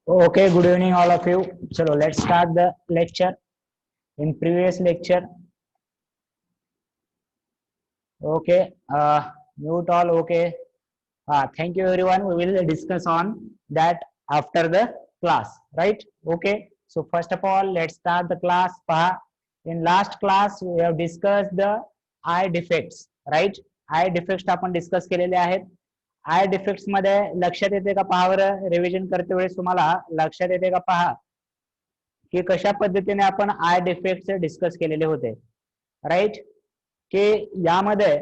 Okay, good evening all of you. Chalo, let's start the lecture. In previous lecture, okay, mute all, okay. Thank you everyone. We will discuss on that after the class, right? Okay. So first of all, let's start the class. In last class, we have discussed the eye defects, right? Eye defects आपण discuss केलेले आहेत. I defects मध्ये लक्षात येते का पहा बरं, revision करते वेळेस तुम्हाला लक्षात येते का पहा की कशा पद्धतीने आपण आय डिफेक्ट डिस्कस केलेले होते, राईट? की यामध्ये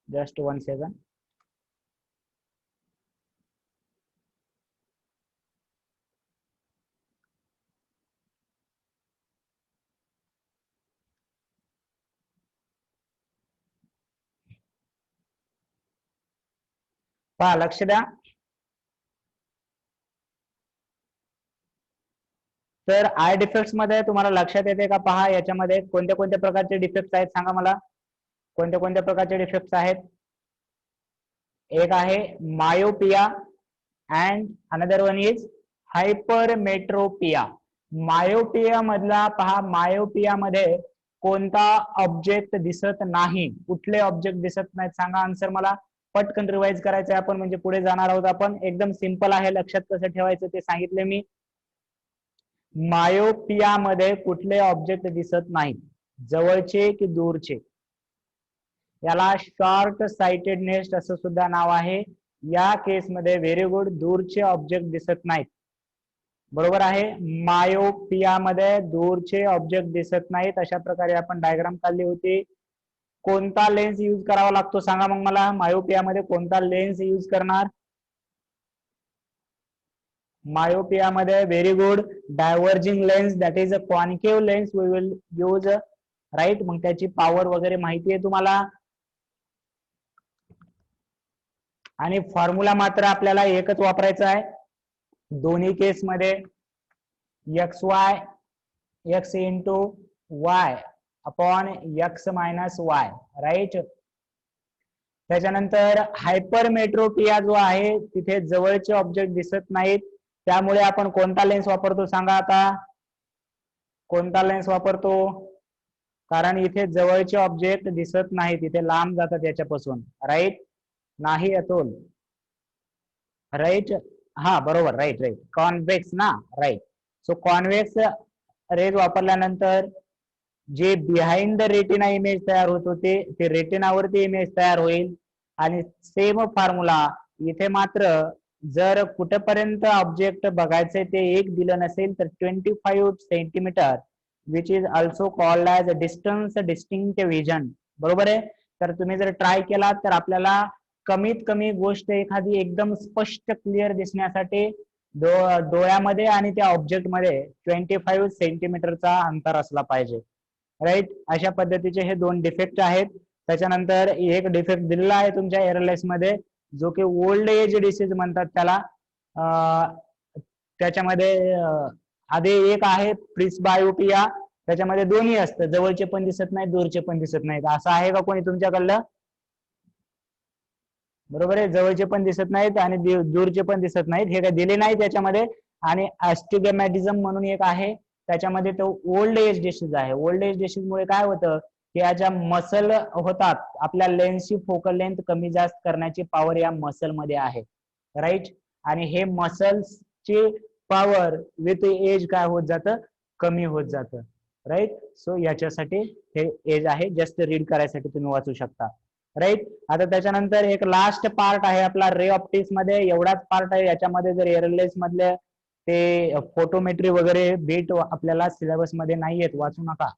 जस्ट 1 सेकंड, पहा लक्ष द्या. तर आय डिफेक्ट्स मध्ये तुम्हाला लक्षात येते का पहा, याच्यामध्ये कोणत्या कोणत्या प्रकारचे डिफेक्ट्स आहेत सांगा मला. कोणत्या कोणत्या प्रकारचे डिफेक्ट्स आहेत? एक आहे myopia and another one is hypermetropia. Myopia मधला पहा, मायोपिया मध्ये कोणता ऑब्जेक्ट दिसत नाही? कुठले ऑब्जेक्ट दिसत नाहीत सांगा आन्सर मला. पटकन रिवाइज करायचं आपण, म्हणजे पुढे जाणार आहोत आपण. एकदम सिंपल आहे, लक्षात कसं ठेवायचं ते सांगितले मी. मायोपिया मध्ये कुठले ऑब्जेक्ट दिसत नाहीत, जवळचे की दूरचे. याला शॉर्ट साइटेडनेस असं सुद्धा नाव आहे. या केस मध्ये व्हेरी गुड, दूरचे ऑब्जेक्ट दिसत नाहीत. बरोबर आहे, मायोपिया मध्ये दूरचे ऑब्जेक्ट दिसत नाहीत. अशा प्रकारे आपण डायग्राम काढली होती. कोणता लेन्स यूज करावा लागतो सांगा मग मला. मायोपिया मध्ये कोणता लेन्स यूज करणार? मायोपिया मध्ये very good, diverging lens, that is a concave lens we will use, right? मग त्याची पॉवर वगैरे माहिती आहे तुम्हाला. आणि फॉर्म्युला मात्र आपल्याला एकच वापरायचा आहे दोन्ही केस मध्ये, X Y X into Y upon X minus Y, right? त्याच्यानंतर हायपरमेट्रोपिया जो आहे तिथे जवळचे ऑब्जेक्ट दिसत नाहीत, त्यामुळे आपण कोणता लेन्स वापरतो सांगा आता. कोणता लेन्स वापरतो? कारण इथे जवळचे ऑब्जेक्ट दिसत नाहीत, इथे लांब जातात याच्यापासून, राईट? नाही अतुल, राईट? हा बरोबर, राईट राईट. कॉन्व्हेक्स ना, राईट. सो कॉन्व्हेक्स रेज वापरल्यानंतर जे बिहाइंड द रेटिना इमेज तयार होत होते ते रेटिनावरती इमेज तयार होईल. आणि सेम फॉर्म्युला इथे मात्र जर कुठेपर्यंत ऑब्जेक्ट बघायचे ते एक दिलं नसेल तर 25 centimetre, which is also called as distance distinct vision. बरोबर आहे? तर तुम्ही जर ट्राय केला तर आपल्याला कमीत कमी गोष्ट एखादी एकदम स्पष्ट क्लिअर दिसण्यासाठी डोळ्यामध्ये आणि त्या ऑब्जेक्ट मध्ये 25 सेंटीमीटरचा अंतर असला पाहिजे, राईट? अशा पद्धतीचे हे दोन डिफेक्ट आहेत. त्याच्यानंतर एक डिफेक्ट दिलेला आहे तुमच्या एरलेस मध्ये, जो की ओल्ड एज डिसीज म्हणतात त्याला. त्याच्यामध्ये आधी एक आहे प्रिस्बायोपिया, त्याच्यामध्ये दोन्ही असतं, जवळचे पण दिसत नाहीत दूरचे पण दिसत नाहीत. असं आहे का कोणी तुमच्याकडलं? बरोबर आहे, जवळचे पण दिसत नाहीत आणि दूरचे पण दिसत नाहीत, हे काय दिले नाही त्याच्यामध्ये. आणि ॲस्टिगमॅटिझम म्हणून एक आहे, त्याच्यामध्ये तो ओल्ड एज डिसीज आहे. ओल्ड एज डिसीज मुळे काय होतं की याच्या मसल होतात, आपल्या लेन्सची फोकल लेंथ कमी जास्त करण्याची पॉवर या मसल मध्ये आहे, राईट. आणि हे मसल्सची पॉवर विथ एज काय होत जातं, कमी होत जातं, राईट. सो याच्यासाठी हे एज आहे, जस्ट रीड करायसाठी तुम्ही वाचू शकता, राईट. आता त्याच्यानंतर एक लास्ट पार्ट आहे आपला रे ऑप्टिक्स मध्ये, एवढाच पार्ट आहे. याच्यामध्ये जर एअरलेस मधले ते फोटोमेट्री वगैरे बीट आपल्याला सिलेबस मध्ये नाही येत, वाचू नका,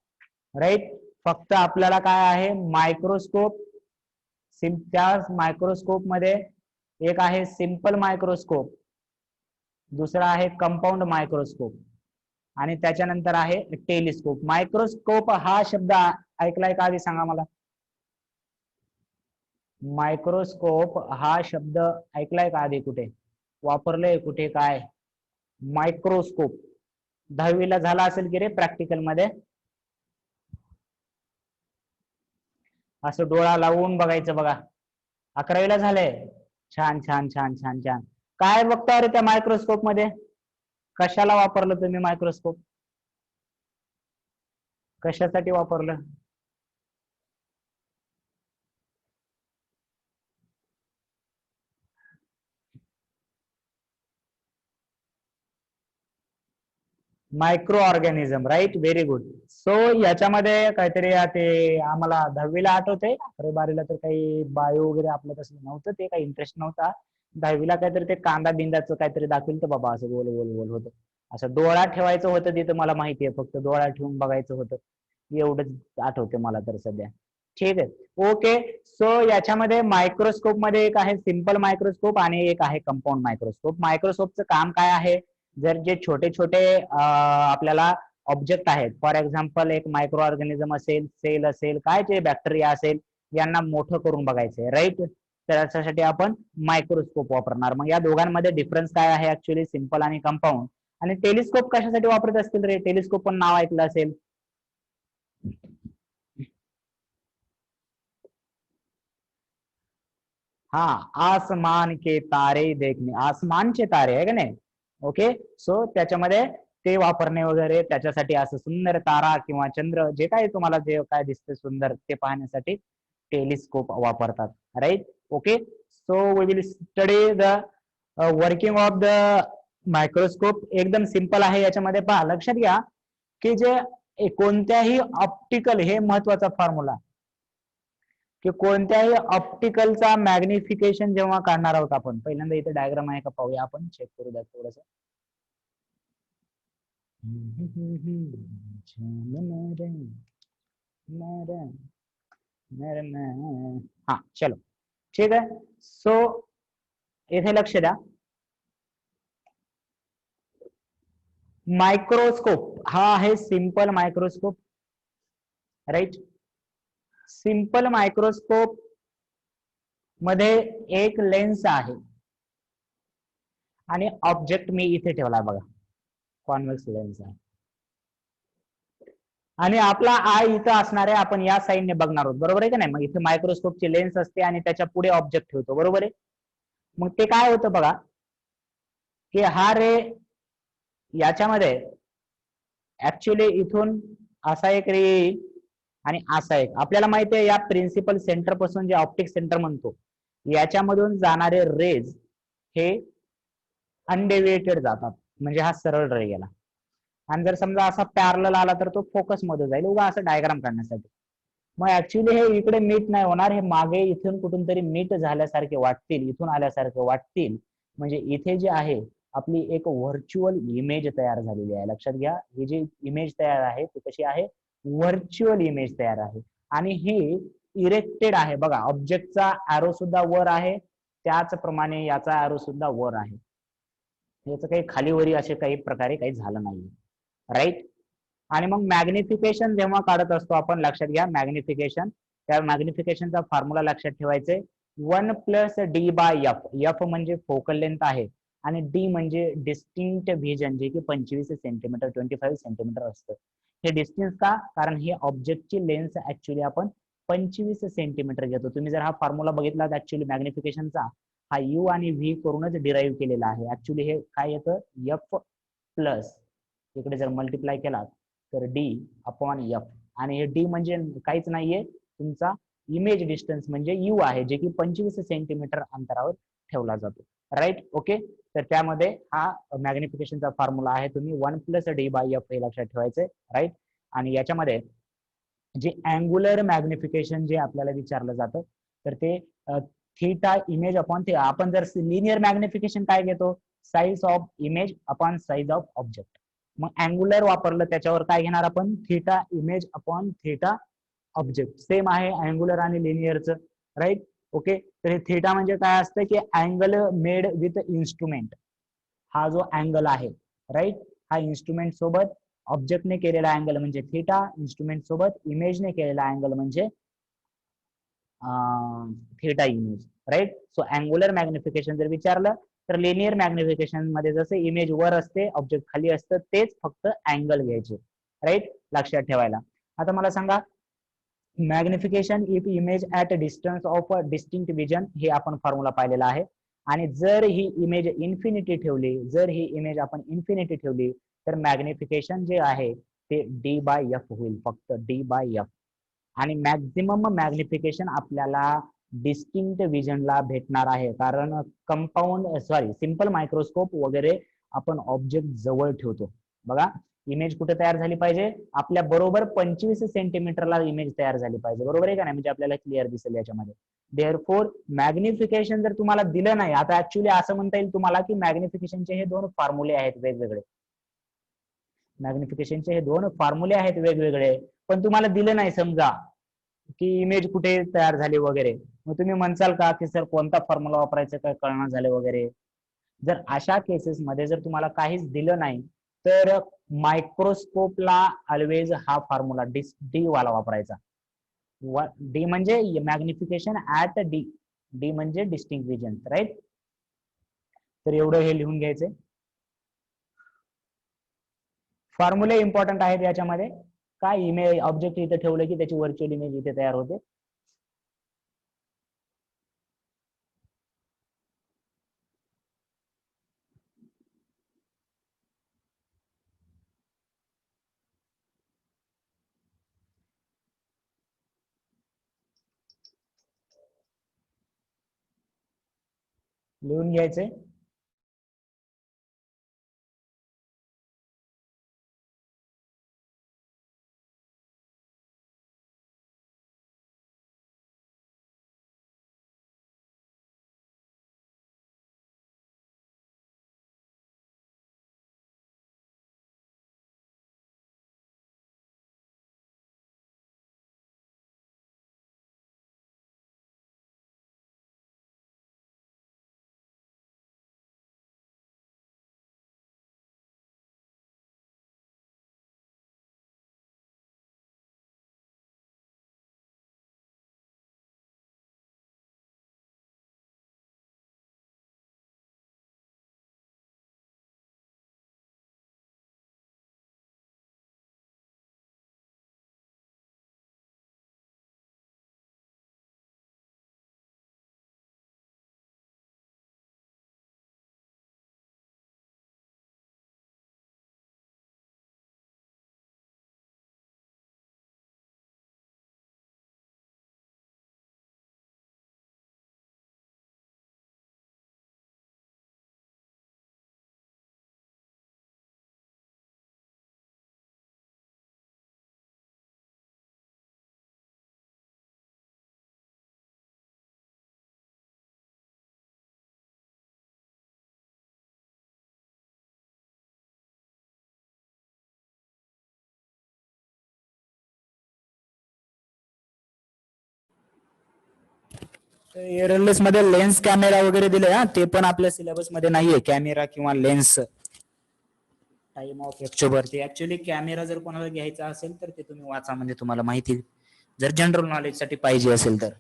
राईट. फक्त आपल्याला काय आहे, मायक्रोस्कोप. त्या मायक्रोस्कोप मध्ये एक आहे सिंपल मायक्रोस्कोप, दुसरा आहे कंपाऊंड मायक्रोस्कोप, आणि त्याच्यानंतर आहे टेलिस्कोप. मायक्रोस्कोप हा शब्द ऐकलाय का, आधी सांगा मला. मायक्रोस्कोप हा शब्द ऐकलाय का आधी, कुठे वापरलंय, कुठे काय. मायक्रोस्कोप 10वीला झाला असेल की रे प्रॅक्टिकल मध्ये, असं डोळा लावून बघायचं बघा. 11वीला झालंय, छान छान छान छान छान. काय बघता रे त्या मायक्रोस्कोप मध्ये, कशाला वापरलं तुम्ही मायक्रोस्कोप, कशासाठी वापरलं. Micro organism, right, very good. So याच्यामध्ये काहीतरी ते आम्हाला 10वीला आठवते, 11वी-12वीला तर काही बायो वगैरे आपलं तसं नव्हतं, ते काही इंटरेस्ट नव्हता. 10वीला काहीतरी ते कांदा बिंदाचं काहीतरी दाखवलं तर बाबा, असं गोल गोल गोल होतं, असं डोळा ठेवायचं होतं तिथं, मला माहितीये, फक्त डोळा ठेवून बघायचं होतं, एवढंच आठवते मला तर सध्या. ठीक आहे, ओके. सो याच्यामध्ये मायक्रोस्कोप मध्ये एक आहे सिंपल मायक्रोस्कोप आणि एक आहे कंपाऊंड मायक्रोस्कोप. मायक्रोस्कोपचं काम काय आहे, जर जे छोटे छोटे आपल्याला ऑब्जेक्ट आहेत, फॉर एक्झाम्पल एक मायक्रो ऑर्गॅनिझम असेल, सेल असेल, काय ते बॅक्टेरिया असेल, यांना मोठं करून बघायचंय, राईट. तर याच्यासाठी आपण मायक्रोस्कोप वापरणार. मग या दोघांमध्ये डिफरन्स काय आहे ऍक्च्युअली, सिंपल आणि कंपाऊंड. आणि टेलिस्कोप कशासाठी वापरत असतील रे, टेलिस्कोप पण नाव ऐकलं असेल. हाँ, आसमान के तारे देखणे, आसमानचे तारे आहे का नाही. ओके. सो त्याच्यामध्ये ते वापरणे वगैरे, त्याच्यासाठी असं सुंदर तारा किंवा चंद्र जे काय तुम्हाला जे काय दिसते सुंदर, ते पाहण्यासाठी टेलिस्कोप वापरतात, right. Okay. So we will study the working of the microscope. एकदम सिंपल आहे. याच्यामध्ये पहा, लक्षात घ्या की जे कोणत्याही ऑप्टिकल, हे महत्वाचा फॉर्म्युला, की कोणत्याही ऑप्टिकलचा मॅग्निफिकेशन जेव्हा काढणार आहोत आपण, पहिल्यांदा इथे डायग्राम आहे का पाहूया आपण, चेक करू द्या थोडस. हा, चलो, ठीक आहे. सो इथे लक्ष द्या, मायक्रोस्कोप हा आहे simple microscope, right. Simple microscope मध्ये एक लेन्स आहे आणि ऑब्जेक्ट मी इथे ठेवला बघा, कॉन्व्हेक्स लेन्स आहे, आणि आपला आय इथं असणार आहे, आपण या साईडने बघणार आहोत, बरोबर आहे का नाही. मग इथे मायक्रोस्कोपची लेन्स असते आणि त्याच्या पुढे ऑब्जेक्ट ठेवतो, बरोबर आहे. मग ते काय होतं बघा, की हा रे याच्यामध्ये ऍक्च्युअली इथून असा एक रे येईल आणि असा एक, आपल्याला माहिती आहे या प्रिन्सिपल सेंटर पासून जे ऑप्टिक सेंटर म्हणतो, याच्यामधून जाणारे रेज हे अनडेविएटेड जातात, म्हणजे हा सरळ रे गेला. आणि जर समजा असा पॅरलल आला तर तो फोकस मध्ये जाईल, उगा असं डायग्राम काढण्यासाठी. मग ऍक्च्युली हे इकडे मीट नाही होणार, हे मागे इथून कुठून तरी मीट झाल्यासारखे वाटतील, इथून आल्यासारखे वाटतील, म्हणजे इथे जे आहे आपली एक व्हर्च्युअल इमेज तयार झालेली आहे. लक्षात घ्या, ही जी इमेज तयार आहे ती कशी आहे, व्हर्च्युअल इमेज तयार आहे. आणि ही इरेक्टेड आहे बघा, ऑब्जेक्टचा ऍरो सुद्धा वर आहे, त्याचप्रमाणे याचा ऍरो सुद्धा वर आहे, याचं काही खालीवरी असे काही प्रकारे काही झालं नाही, राईट. आणि मग मॅग्निफिकेशन जेव्हा काढत असतो आपण, लक्षात घ्या मॅग्निफिकेशन, त्या मॅग्निफिकेशनचा फॉर्म्युला लक्षात ठेवायचे, 1+d/f. एफ म्हणजे फोकल लेंथ आहे आणि डी म्हणजे डिस्टिंक्ट व्हिजन, जे की 25 सेंटीमीटर 25 सेंटीमीटर असतं. हे डिस्टन्स का, कारण ही ऑब्जेक्टची लेन्स ऍक्च्युली आपण 25 सेंटीमीटर घेतो. तुम्ही जर हा फॉर्म्युला बघितला ऍक्च्युली मॅग्निफिकेशनचा हा यू आणि व्ही करूनच डिराईव्ह केलेला आहे. ऍक्च्युली हे काय येतं एफ प्लस इकडे जर मल्टिप्लाय केला तर डी अपॉन एफ आणि हे डी म्हणजे काहीच नाहीये तुमचा इमेज डिस्टन्स म्हणजे यू आहे जे की 25 सेंटीमीटर अंतरावर ठेवला जातो. Right okay. तर त्यामध्ये हा मॅग्निफिकेशनचा फॉर्म्युला आहे. तुम्ही 1 प्लस डी बाय एफ हे लक्षात ठेवायचे. राईट. आणि याच्यामध्ये जे अँग्युलर मॅग्निफिकेशन जे आपल्याला विचारलं जातं तर ते थीटा इमेज अपॉन थीटा. आपण जर लिनियर मॅग्निफिकेशन काय घेतो size of image upon size of object. मग अँग्युलर वापरलं त्याच्यावर काय घेणार आपण theta image upon theta object. Same आहे अँग्युलर आणि लिनियरचं. Right okay. तर हे थीटा म्हणजे काय असतं की अँगल मेड विथ इन्स्ट्रुमेंट. हा जो अँगल आहे राईट हा इन्स्ट्रुमेंट सोबत ऑब्जेक्टने केलेला अँगल म्हणजे थीटा, इन्स्ट्रुमेंट सोबत इमेजने केलेला अँगल म्हणजे theta image. Right. So angular magnification जर विचारलं तर लिनियर मॅग्निफिकेशन मध्ये जसे इमेज वर असते ऑब्जेक्ट खाली असतं तेच फक्त अँगल घ्यायचे. राईट लक्षात ठेवायला. आता मला सांगा magnification if image at distance of distinct vision हे आपण फॉर्म्युला पाहिलेला आहे. आणि जर ही इमेज इन्फिनिटी ठेवली जर ही इमेज आपण इन्फिनिटी ठेवली तर मॅग्निफिकेशन जे आहे ते डी बाय एफ होईल फक्त डी बाय एफ. आणि मॅक्झिमम मॅग्निफिकेशन आपल्याला डिस्टिंक्ट विजनला भेटणार आहे कारण कंपाऊंड सिंपल मायक्रोस्कोप वगैरे आपण ऑब्जेक्ट जवळ ठेवतो. बघा इमेज कुठे तयार झाली पाहिजे आपल्या बरोबर 25 सेंटीमीटरला इमेज तयार झाली पाहिजे. बरोबर आहे का नाही म्हणजे आपल्याला क्लिअर दिसेल याच्यामध्ये. देअरफोर मॅग्निफिकेशन जर तुम्हाला दिलं नाही आता ऍक्च्युली असं म्हणता येईल तुम्हाला की मॅग्निफिकेशनचे हे दोन फॉर्म्युले आहेत वेगवेगळे. मॅग्निफिकेशनचे हे दोन फॉर्म्युले आहेत वेगवेगळे पण तुम्हाला दिलं नाही समजा की इमेज कुठे तयार झाली वगैरे मग तुम्ही म्हणसाल का की सर कोणता फॉर्म्युला वापरायचा काय कळणार झाले वगैरे. जर अशा केसेस मध्ये जर तुम्हाला काहीच दिलं नाही तर मायक्रोस्कोपला ऑलवेज हा फॉर्म्युला डी वाला वापरायचा. डी म्हणजे मॅग्निफिकेशन ऍट डी. डी म्हणजे डिस्टिंक्ट विजन. राईट. तर एवढं हे लिहून घ्यायचंय. फॉर्म्युले इम्पॉर्टंट आहेत याच्यामध्ये. काय इमेज ऑब्जेक्ट इथे ठेवलं की त्याची व्हर्च्युअल इमेज इथे तयार होते. लिहून घ्यायचंय. एअरलेस मध्ये लेन्स कॅमेरा वगैरे दिले हा ते पण आपल्या सिलेबस मध्ये नाहीये. कॅमेरा किंवा लेन्स टाइम ऑफ एक्सट्रोवर्टी. ऍक्च्युली कॅमेरा जर कोणाला घ्यायचा असेल तर ते तुम्ही वाचा म्हणजे तुम्हाला माहिती जर जनरल नॉलेज साठी पाहिजे असेल तर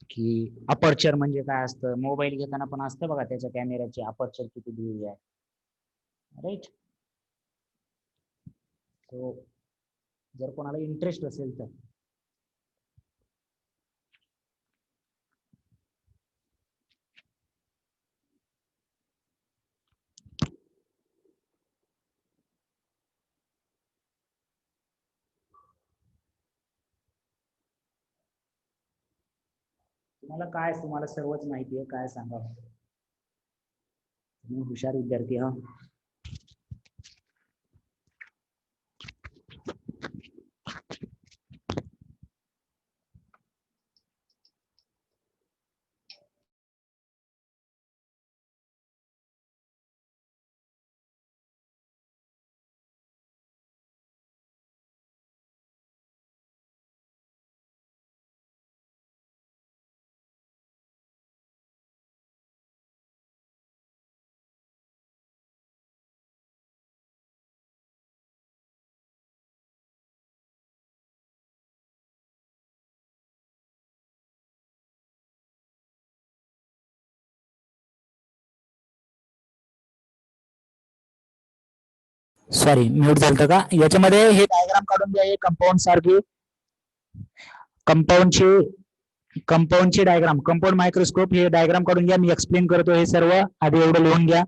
की अपर्चर म्हणजे काय असतं. मोबाईल घेताना पण असतं बघा त्याच्या कॅमेऱ्याची अपर्चर किती दिलेली आहे. राईट. सो जर कोणाला इंटरेस्ट असेल तर. तुम्हाला सर्वच माहिती आहे, काय सांगा. तुम्ही हुशार विद्यार्थी हा. सॉरी, म्यूट झालं का. याच्यामध्ये हे डायग्राम काढून घ्या, हे कंपाऊंड सारखी कंपाऊंडची डायग्राम, कंपाऊंड मायक्रोस्कोप हे डायग्राम काढून घ्या. मी एक्सप्लेन करतो हे सर्व, आधी एवढं लिहून घ्या.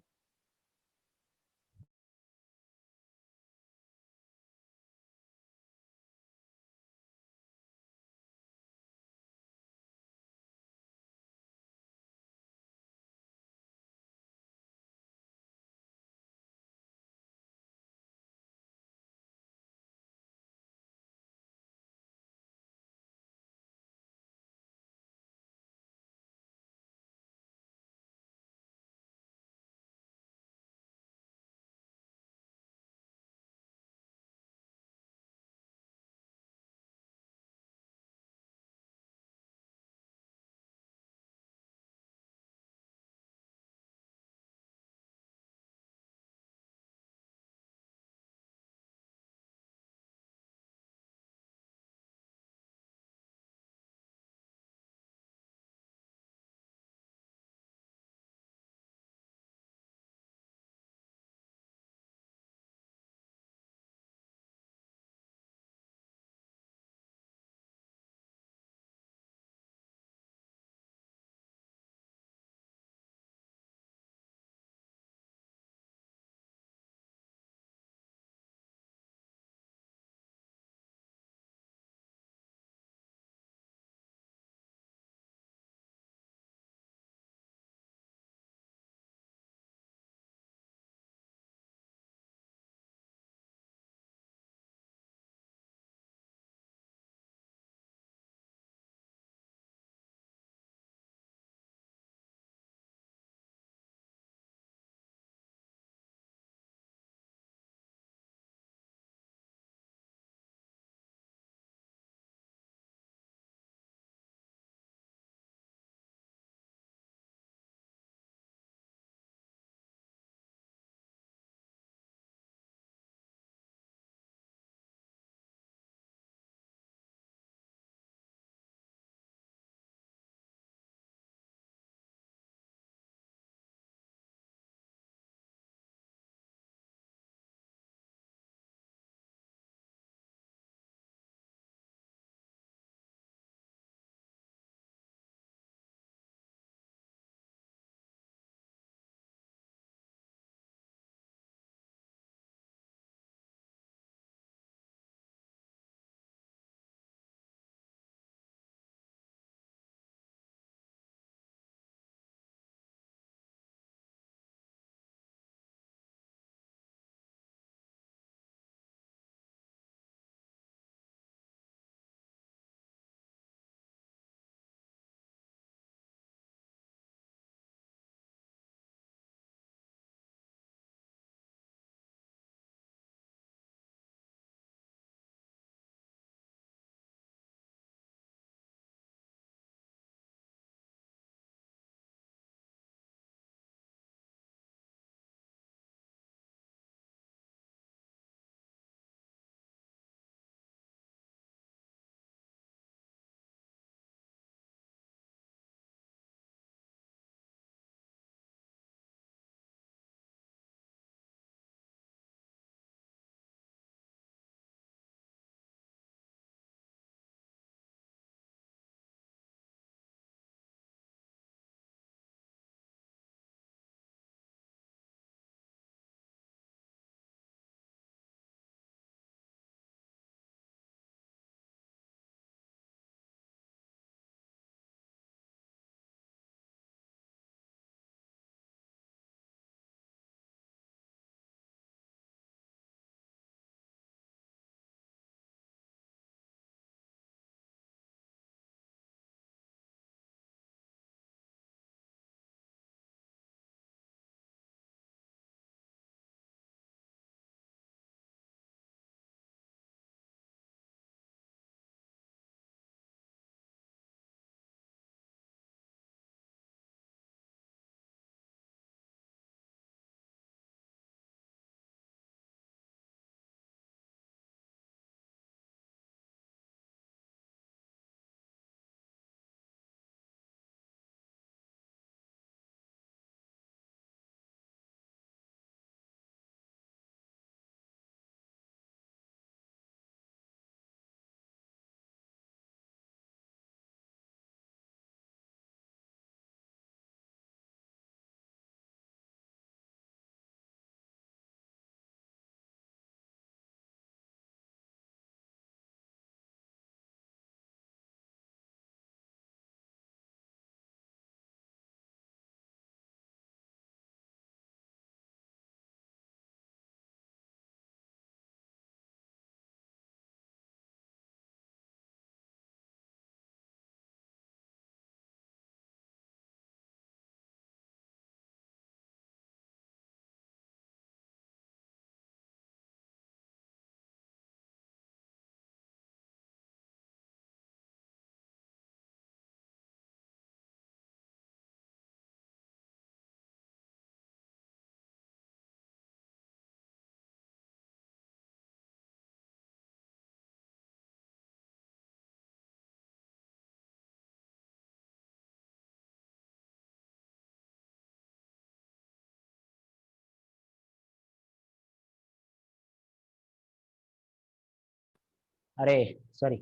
अरे सॉरी,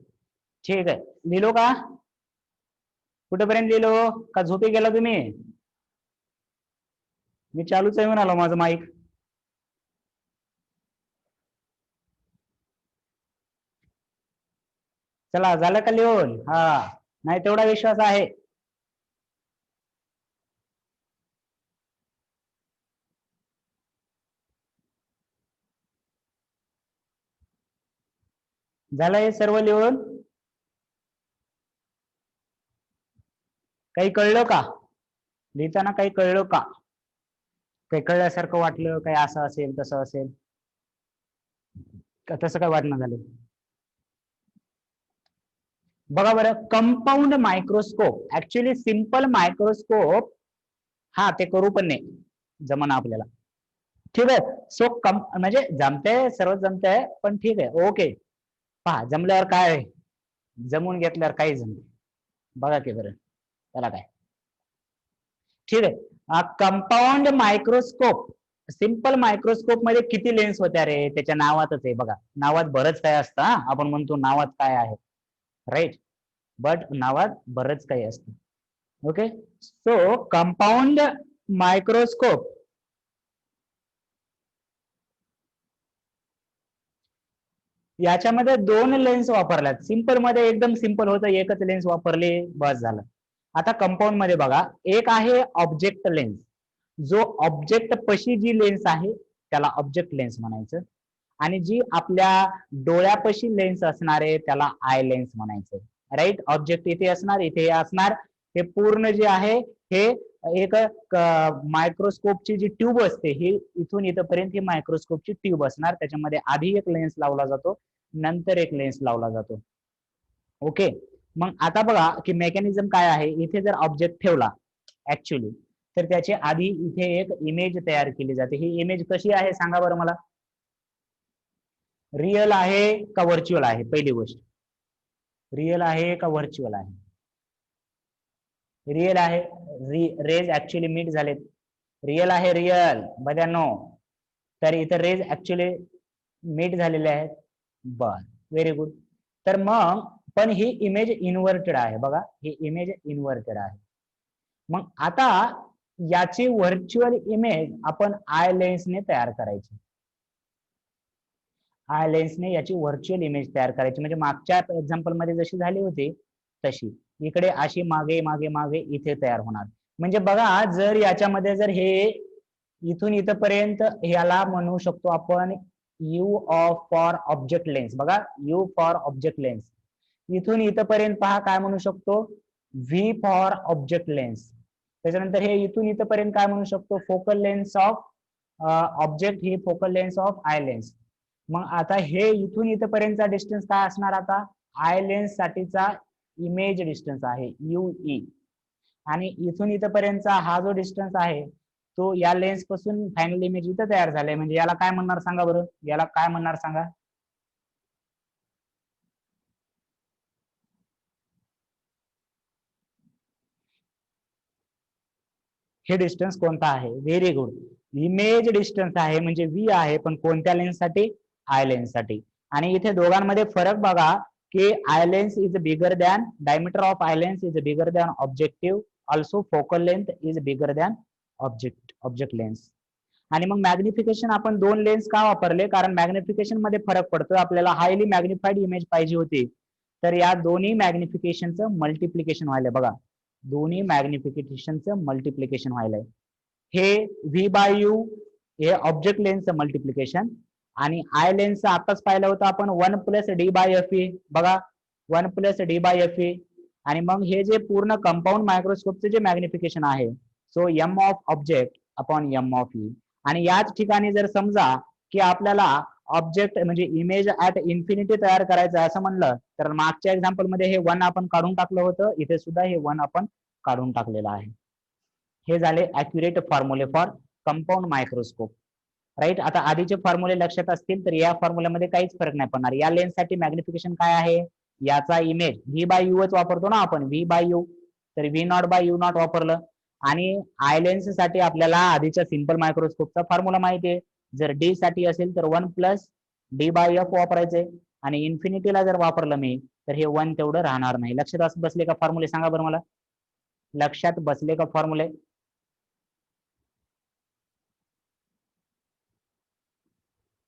ठीक आहे, लिहिलो का? कुठेपर्यंत लिहिलो का झोपी गेला तुम्ही? मी चालूच आहे म्हणालो माझं माईक. चला झालं का लिहून? हा, नाही तेवढा विश्वास आहे. झालं हे सर्व लिहून? काही कळलं का लिहिताना? काही कळलं का? काही कळल्यासारखं वाटलं? काही असं असेल तसं असेल का? तसं काय वाटणं झालं? बघा बरं, compound microscope actually simple microscope हा ते करू पण नाही जमना आपल्याला. ठीक आहे, सो म्हणजे जमतंय, सर्व जमतंय, पण ठीक आहे, ओके. पहा जमल्यावर काय, जमून घेतल्यावर काही जमते. बघा की बरं, त्याला काय. ठीक आहे, कंपाऊंड मायक्रोस्कोप, सिंपल मायक्रोस्कोप मध्ये किती लेन्स होत्या रे? त्याच्या नावातच आहे बघा, नावात बरंच काय असतं. आपण म्हणतो नावात काय आहे, राईट, बट नावात बरंच काही असतं. ओके, सो कंपाऊंड मायक्रोस्कोप याच्यामध्ये दोन लेन्स वापरल्यात. सिंपल मध्ये एकदम सिंपल होतं, एकच लेन्स वापरली बस झालं. आता कंपाऊंड मध्ये बघा, एक आहे ऑब्जेक्ट लेन्स, जो ऑब्जेक्ट पशी जी लेन्स आहे त्याला ऑब्जेक्ट लेन्स म्हणायचं, आणि जी आपल्या डोळ्यापशी लेन्स असणार आहे त्याला आय लेन्स म्हणायचं. राईट, ऑब्जेक्ट इथे असणार, इथे असणार. हे पूर्ण जे आहे हे एक मायक्रोस्कोपची जी ट्यूब असते, ही इथून इथपर्यंत ही मायक्रोस्कोपची ट्यूब असणार. त्याच्यामध्ये आधी एक लेन्स लावला जातो, नंतर एक लेन्स लावला जातो. ओके, मग आता बघा की मेकॅनिझम काय आहे. इथे जर ऑब्जेक्ट ठेवला ऍक्च्युली, तर त्याची आधी इथे एक इमेज तयार केली जाते. ही इमेज कशी आहे सांगा बरं मला? रिअल आहे का व्हर्च्युअल आहे? पहिली गोष्ट, रिअल आहे का व्हर्च्युअल आहे? रिअल आहे. रेज ऍक्च्युली मीट झालेत. रिअल आहे, रिअल बद्यानो. तर इथं रेज ऍक्च्युली मीट झालेले आहेत. बर, व्हेरी गुड. तर मग पण ही इमेज इन्व्हर्टेड आहे बघा, ही इमेज इन्व्हर्टेड आहे. मग आता याची व्हर्च्युअल इमेज आपण आय लेन्सने तयार करायची. आय लेन्सने याची व्हर्च्युअल इमेज तयार करायची, म्हणजे मागच्या एक्झाम्पल मध्ये जशी झाली होती तशी इकडे अशी मागे मागे मागे इथे तयार होणार. म्हणजे बघा, जर याच्यामध्ये जर हे इथून इथपर्यंत, याला म्हणू शकतो आपण you of for object lens. बघा, यू फॉर ऑब्जेक्ट लेन्स. इथून इथपर्यंत पहा काय म्हणू शकतो? V for object lens. त्याच्यानंतर हे इथून इथपर्यंत काय म्हणू शकतो? Focal lens of object, he focal lens of eye lens. मग आता हे इथून इथपर्यंतचा डिस्टन्स काय असणार? आता आय लेन्स साठीचा इमेज डिस्टन्स आहे यूई, आणि इथून इथपर्यंतचा हा जो डिस्टन्स आहे तो या लेन्स पासून फायनल इमेज इथं तयार झालाय. म्हणजे याला काय म्हणणार सांगा बरं? याला काय म्हणणार सांगा? हे डिस्टन्स कोणता आहे? व्हेरी गुड, इमेज डिस्टन्स आहे, म्हणजे व्ही आहे, पण कोणत्या लेन्स साठी? आय लेन्स साठी. आणि इथे दोघांमध्ये फरक बघा की eye lens is bigger than, diameter of eye lens is bigger than objective, also focal length is bigger than object lens. आणि मग मॅग्निफिकेशन आपण दोन लेन्स का वापरले? कारण मॅग्निफिकेशन मध्ये फरक पडतोय. आपल्याला हायली मॅग्निफाईड इमेज पाहिजे होती, तर या दोन्ही मॅग्निफिकेशनचं मल्टिप्लिकेशन व्हायलंय. बघा, दोन्ही मॅग्निफिकेशनचं मल्टिप्लिकेशन व्हायलंय. हे व्ही बाय यू हे ऑब्जेक्ट लेन्सचं मल्टिप्लिकेशन, आणि आय लेन्सचं आताच पाहिलं होतं आपण 1 plus D by F E. बघा, 1 plus D by F E. आणि मग हे जे पूर्ण कंपाऊंड मायक्रोस्कोपचं जे मॅग्निफिकेशन आहे, so M of object upon M of E. आणि याच ठिकाणी जर समजा की आपल्याला ऑब्जेक्ट म्हणजे इमेज ऍट इन्फिनिटी तयार करायचं असं म्हणलं, तर मागच्या एक्झाम्पल मध्ये हे 1 आपण काढून टाकलं होतं, इथे सुद्धा हे 1 आपण काढून टाकलेलं आहे. हे झाले ऍक्युरेट फॉर्म्युले फॉर कंपाऊंड मायक्रोस्कोप. राईट, आता आधीचे फॉर्म्युले लक्षात असतील तर या फॉर्म्युल्यामध्ये काहीच फरक नाही पडणार. या लेन्स साठी मॅग्निफिकेशन काय आहे? याचा इमेज व्ही बाय यू च वापरतो ना आपण, व्ही बाय यू, तर V not by U not वापरलं. आणि आय लेन्स साठी आपल्याला आधीच्या सिंपल मायक्रोस्कोपचा फॉर्म्युला माहिती आहे. जर डी साठी असेल तर 1 प्लस डी बाय एफ वापरायचे, आणि इन्फिनिटीला जर वापरलं मी तर हे 1 तेवढं राहणार नाही. लक्षात बसले का फॉर्म्युले सांगा बरं मला, लक्षात बसले का फॉर्म्युले?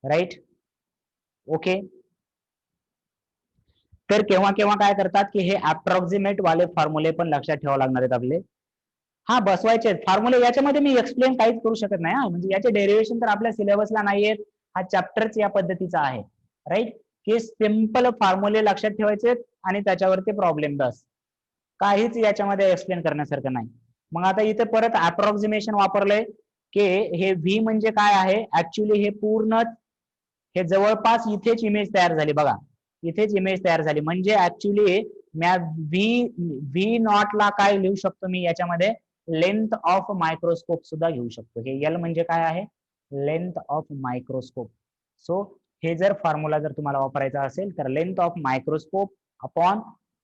Right, okay. तर केव्हा केव्हा काय करतात की हे अप्रॉक्सिमेट वाले फॉर्म्युले पण लक्षात ठेवावे लागणार आहेत आपले. हा बसवायचे फॉर्म्युले, याच्यामध्ये मी एक्सप्लेन काहीच करू शकत नाही हा, म्हणजे याचे डेरिव्हेशन तर आपल्या सिलेबसला नाहीयेत. हा चॅप्टरच या पद्धतीचा आहे. राईट, की सिंपल फॉर्म्युले लक्षात ठेवायचे आणि त्याच्यावरती प्रॉब्लेम बस, काहीच याच्यामध्ये एक्सप्लेन करण्यासारखं नाही. मग आता इथे परत अप्रॉक्सिमेशन वापरलंय की हे व्ही म्हणजे काय आहे, ऍक्च्युली हे पूर्ण हे जवळपास इथेच इमेज तयार झाली बघा, इथेच इमेज तयार झाली. म्हणजे ऍक्च्युली व्ही नॉट ला काय लिहू शकतो मी याच्यामध्ये, लेंथ ऑफ मायक्रोस्कोप सुद्धा घेऊ शकतो. हे एल म्हणजे काय आहे, लेंथ ऑफ मायक्रोस्कोप. सो हे जर फॉर्म्युला जर तुम्हाला वापरायचा असेल तर length of microscope upon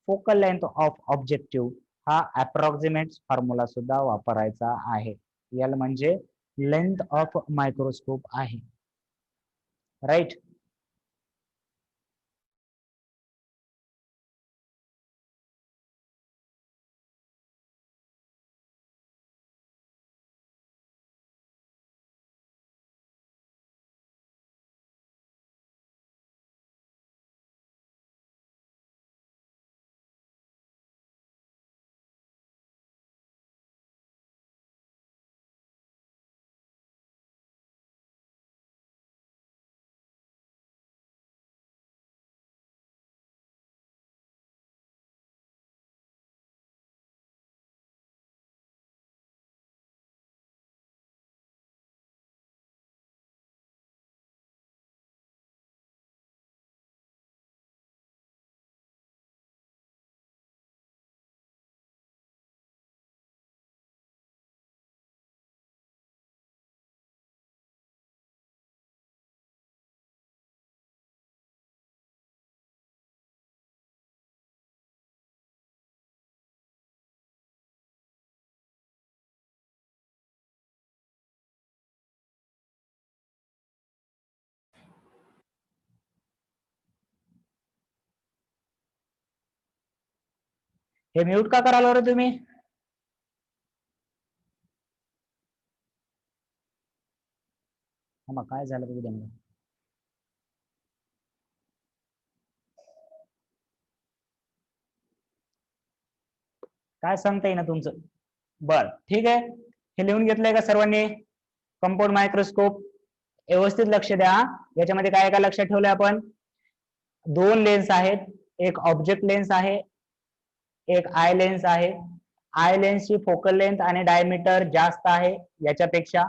focal length of objective हा अप्रॉक्सिमेट फॉर्म्युला सुद्धा वापरायचा आहे. एल म्हणजे लेंथ ऑफ मायक्रोस्कोप आहे. राईट, हे म्यूट का कराल बरं तुम्ही? मग काय झालं बघू द्या मला. काय सांगता येईना तुमचं. बर ठीक आहे, हे लिहून घेतलंय का सर्वांनी? कंपाऊंड मायक्रोस्कोप व्यवस्थित लक्ष द्या. याच्यामध्ये काय काय लक्षात ठेवलंय आपण? दोन लेन्स आहेत, एक ऑब्जेक्ट लेन्स आहे, एक आय लेन्स आहे. आय लेन्सची फोकल लेंथ आणि डायमीटर जास्त आहे याच्यापेक्षा.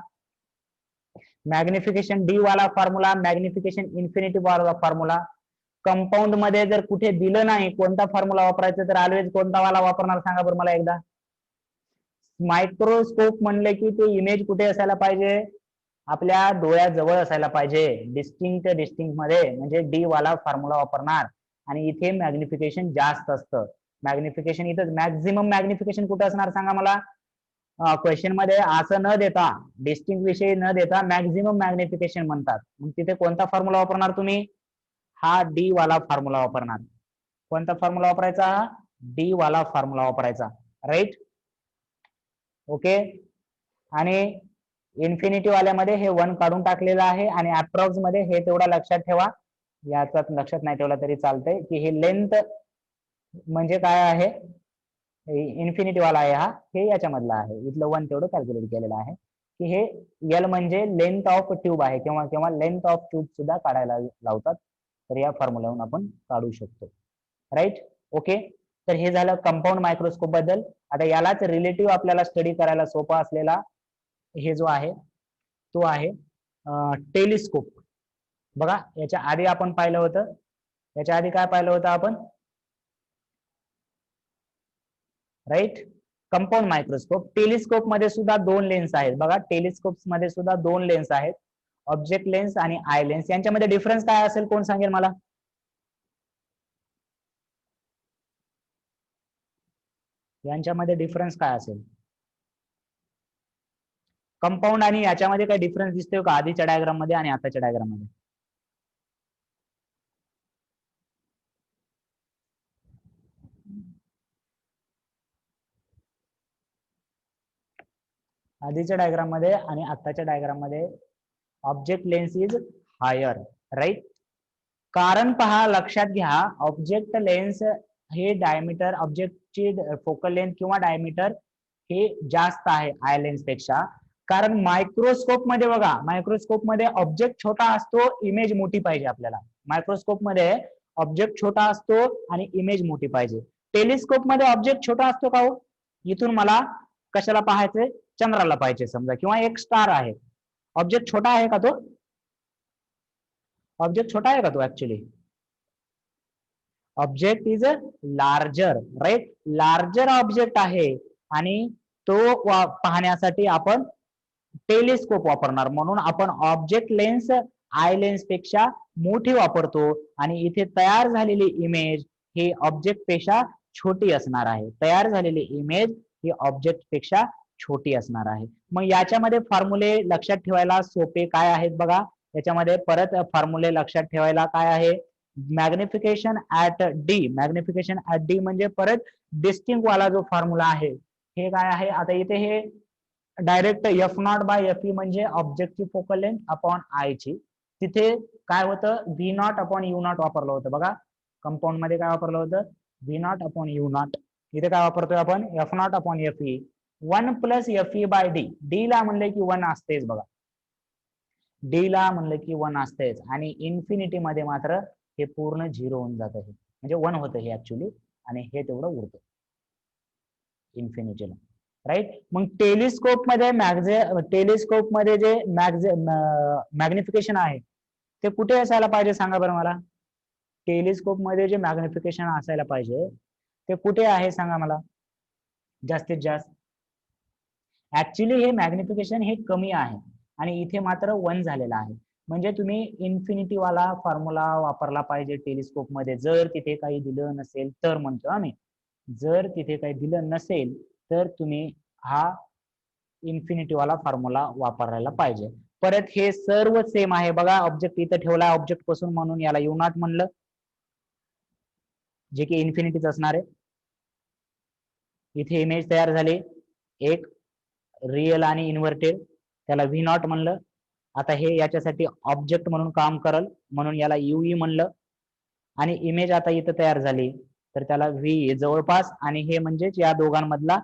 मॅग्निफिकेशन डी वाला फॉर्म्युला, मॅग्निफिकेशन इन्फिनिटी वाला फॉर्म्युला. कंपाऊंड मध्ये जर कुठे दिलं नाही कोणता फॉर्म्युला वापरायचा तर ऑलवेज कोणता वाला वापरणार सांगा बरं मला एकदा. मायक्रोस्कोप म्हणले की ते इमेज कुठे असायला पाहिजे, आपल्या डोळ्याजवळ असायला पाहिजे, डिस्टिंक्ट मध्ये, म्हणजे डी वाला फॉर्म्युला वापरणार. आणि इथे मॅग्निफिकेशन जास्त असतं. मॅग्निफिकेशन इथं मॅक्झिमम मॅग्निफिकेशन कुठे असणार सांगा मला. क्वेश्चन मध्ये असं न देता, डिस्टिंक्ट विषयी न देता मॅक्झिमम मॅग्निफिकेशन म्हणतात. मग तिथे कोणता फॉर्म्युला वापरणार तुम्ही? हा डी वाला फॉर्म्युला वापरणार. कोणता फॉर्म्युला वापरायचा? डी वाला फॉर्म्युला वापरायचा. Right, okay. आणि इन्फिनिटी वाल्यामध्ये हे 1 काढून टाकलेलं आहे आणि अप्रॉक्स मध्ये हे तेवढा लक्षात ठेवा. याच्यात लक्षात नाही ठेवला तरी चालतंय की हे लेंथ म्हणजे काय आहे, इन्फिनिटी वाला आहे हा, हे याच्यामधला आहे. इथलं 1 तेवढं कॅल्क्युलेट केलेलं आहे की हे एल म्हणजे लेंथ ऑफ ट्यूब आहे. किंवा किंवा लेंथ ऑफ ट्यूब सुद्धा काढायला लावतात. तर या फॉर्म्युलावरून आपण काढू शकतो. Right, okay. तर हे झालं कंपाऊंड मायक्रोस्कोप बद्दल. आता यालाच रिलेटिव्ह आपल्याला स्टडी करायला सोपा असलेला हे जो आहे तो आहे टेलिस्कोप. बघा, याच्या आधी आपण पाहिलं होतं, याच्या आधी काय पाहिलं होतं आपण? Right, compound microscope. टेलिस्कोप मध्ये सुद्धा 2 लेन्स आहेत. बघा, टेलिस्कोप मध्ये सुद्धा 2 लेन्स आहेत, ऑब्जेक्ट लेन्स आणि आय लेन्स. यांच्यामध्ये डिफरन्स काय असेल, कोण सांगेल मला? यांच्यामध्ये डिफरन्स काय असेल? कंपाऊंड आणि याच्यामध्ये काय डिफरन्स दिसतोय का आधीच्या डायग्राम मध्ये आणि आताच्या डायग्राम मध्ये? आधीच्या डायग्राम मध्ये आणि आत्ताच्या डायग्राम मध्ये object length is higher, right. कारण पहा, लक्षात घ्या, ऑब्जेक्ट लेन्स हे डायमीटर, ऑब्जेक्टची फोकल लेंथ किंवा डायमीटर हे जास्त आहे आय लेन्स पेक्षा. कारण मायक्रोस्कोप मध्ये बघा, मायक्रोस्कोप मध्ये ऑब्जेक्ट छोटा असतो, इमेज मोठी पाहिजे आपल्याला. मायक्रोस्कोप मध्ये ऑब्जेक्ट छोटा असतो आणि इमेज मोठी पाहिजे. टेलिस्कोप मध्ये ऑब्जेक्ट छोटा असतो का हो? इथून मला कशाला पाहायचंय? चंद्राला पाहिजे समजा, किंवा एक स्टार आहे. ऑब्जेक्ट छोटा आहे का तो? ऑब्जेक्ट छोटा आहे का तो? Actually object is larger, right. Larger object आहे आणि तो पाहण्यासाठी आपण टेलिस्कोप वापरणार. म्हणून आपण ऑब्जेक्ट लेन्स आय लेन्स पेक्षा मोठी वापरतो आणि इथे तयार झालेली इमेज ही ऑब्जेक्ट पेक्षा छोटी असणार आहे. तयार झालेली इमेज ही ऑब्जेक्ट पेक्षा छोटी असणार आहे. मग याच्यामध्ये फॉर्म्युले लक्षात ठेवायला सोपे काय आहेत बघा. याच्यामध्ये परत फॉर्म्युले लक्षात ठेवायला काय आहे? Magnification at D. Magnification at D म्हणजे परत डिस्टिंक्ट वाला जो फॉर्म्युला आहे हे काय आहे? आता इथे हे डायरेक्ट F0/Fe म्हणजे ऑब्जेक्टची फोकल लेंथ अपॉन आय ची. तिथे काय होतं? V0/U0 वापरलं होतं बघा. कंपाऊंड मध्ये काय वापरलं होतं? V0/U0. इथे काय वापरतोय आपण? F0/Fe. 1 + Fe/D. डी ला म्हणलं की 1 असतेच बघा. डी ला म्हणलं की 1 असतेच आणि इन्फिनिटी मध्ये मात्र हे पूर्ण 0 होऊन जातं. हे म्हणजे 1 होतं हे ऍक्च्युली, आणि हे तेवढं उरतं इन्फिनिटीला, राईट. मग टेलिस्कोप मध्ये जे मॅग्निफिकेशन आहे ते कुठे असायला पाहिजे सांगा बरं मला. टेलिस्कोप मध्ये जे मॅग्निफिकेशन असायला पाहिजे ते कुठे आहे सांगा मला जास्तीत जास्त. ऍक्च्युली हे मॅग्निफिकेशन हे कमी आहे आणि इथे मात्र 1 झालेला आहे. म्हणजे तुम्ही इन्फिनिटी वाला फॉर्म्युला वापरला पाहिजे टेलिस्कोप मध्ये. जर तिथे काही दिलं नसेल तर म्हणतो आम्ही, जर तिथे काही दिलं नसेल तर तुम्ही हा इन्फिनिटी वाला फॉर्म्युला वापरायला पाहिजे. परत हे सर्व सेम आहे बघा. ऑब्जेक्ट इथं ठेवला ऑब्जेक्ट पासून, म्हणून याला U0 म्हणलं, जे की इन्फिनिटीच असणार आहे. इथे इमेज तयार झाली एक रिअल आणि इन्व्हर्टेड, त्याला V0 म्हणलं. आता हे याच्यासाठी ऑब्जेक्ट म्हणून काम करल म्हणून याला UE म्हणलं. आणि इमेज आता इथं तयार झाली तर त्याला V जवळपास, आणि हे म्हणजेच या दोघांमधला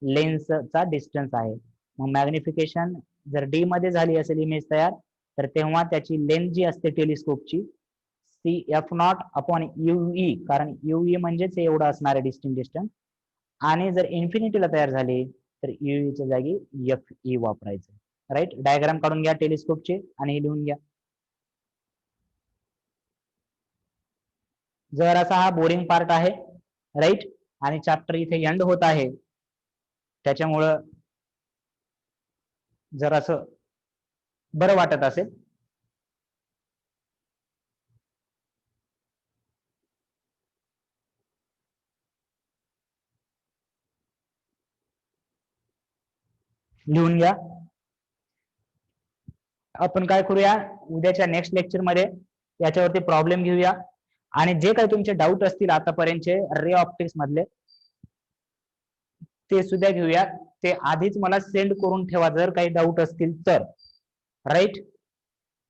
लेन्सचा डिस्टन्स आहे. मग मॅग्निफिकेशन जर डी मध्ये झाली असेल इमेज तयार, तर तेव्हा त्याची लेंथ जी असते टेलिस्कोपची F0/UE, कारण UE म्हणजेच एवढं असणार आहे डिस्टन्स. आणि जर इन्फिनिटीला तयार झाली तर UE च्या जागी FE वापरायचं, राईट. डायग्राम काढून घ्या टेलिस्कोपचे आणि हे लिहून घ्या. जर असा हा बोरिंग पार्ट आहे, राईट, आणि चॅप्टर इथे एंड होत आहे, त्याच्यामुळं जर असं बरं वाटत असेल लिहून घ्या. आपण काय करूया, उद्याच्या नेक्स्ट लेक्चर मध्ये याच्यावरती प्रॉब्लेम घेऊया. आणि जे काही तुमचे डाऊट असतील आतापर्यंतचे रे ऑप्टिक्स मधले ते सुद्धा घेऊया. ते आधीच मला सेंड करून ठेवा जर काही डाऊट असतील तर, राईट.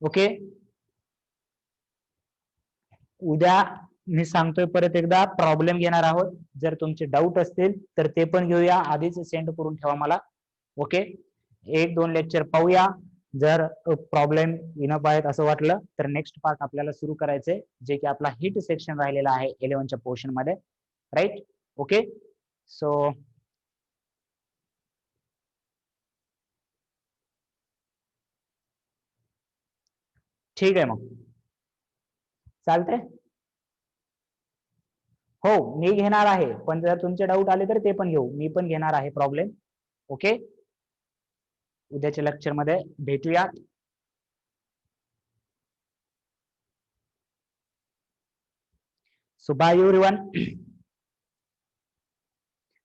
ओके. उद्या मी सांगतोय परत एकदा, प्रॉब्लेम घेणार आहोत. जर तुमचे डाऊट असतील तर ते पण घेऊया, आधीच सेंड करून ठेवा मला. ओके. 1-2 लेक्चर पाहूया. जर प्रॉब्लेम इनफ आहेत असं वाटलं तर नेक्स्ट पार्ट आपल्याला सुरू करायचंय, जे की आपला हिट सेक्शन राहिलेला आहे 11च्या पोर्शन मध्ये, राईट. ओके. सो ठीक आहे, मग चालतंय. हो, मी घेणार आहे, पण जर तुमचे डाऊट आले तर ते पण घेऊ. मी पण घेणार आहे प्रॉब्लेम. ओके. उद्याच्या लेक्चर मध्ये भेटूया. So bye everyone.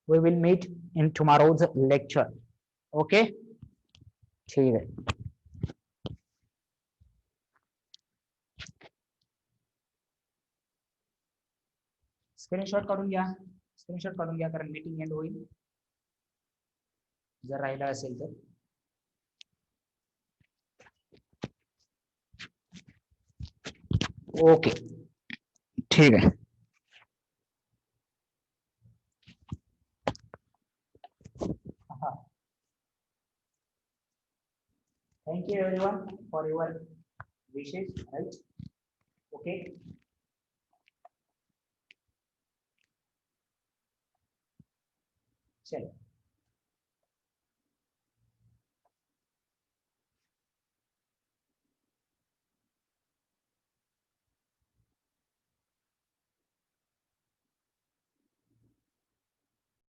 We will meet in tomorrow's lecture. Okay. ठीक आहे. स्क्रीनशॉट काढून घ्या. स्क्रीनशॉट काढून घ्या, कारण मीटिंग एंड होईल जर राहिला असेल तर. ओके ठीक है। Thank you everyone for your wishes, right? Okay. चलो